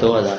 2000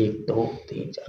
1 2 3 4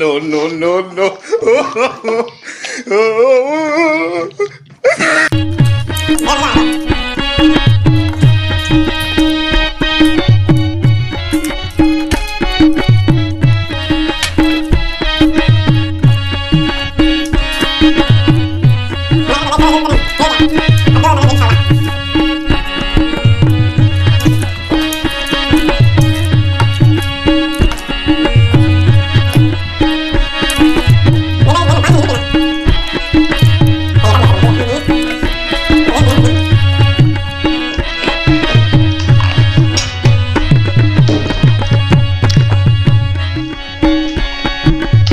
No, no, no, no.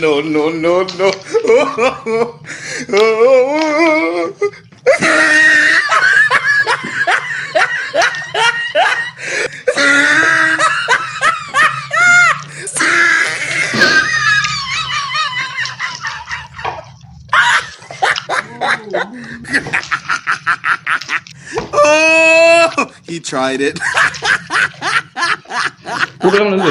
No, no, no, no. Oh, he tried it.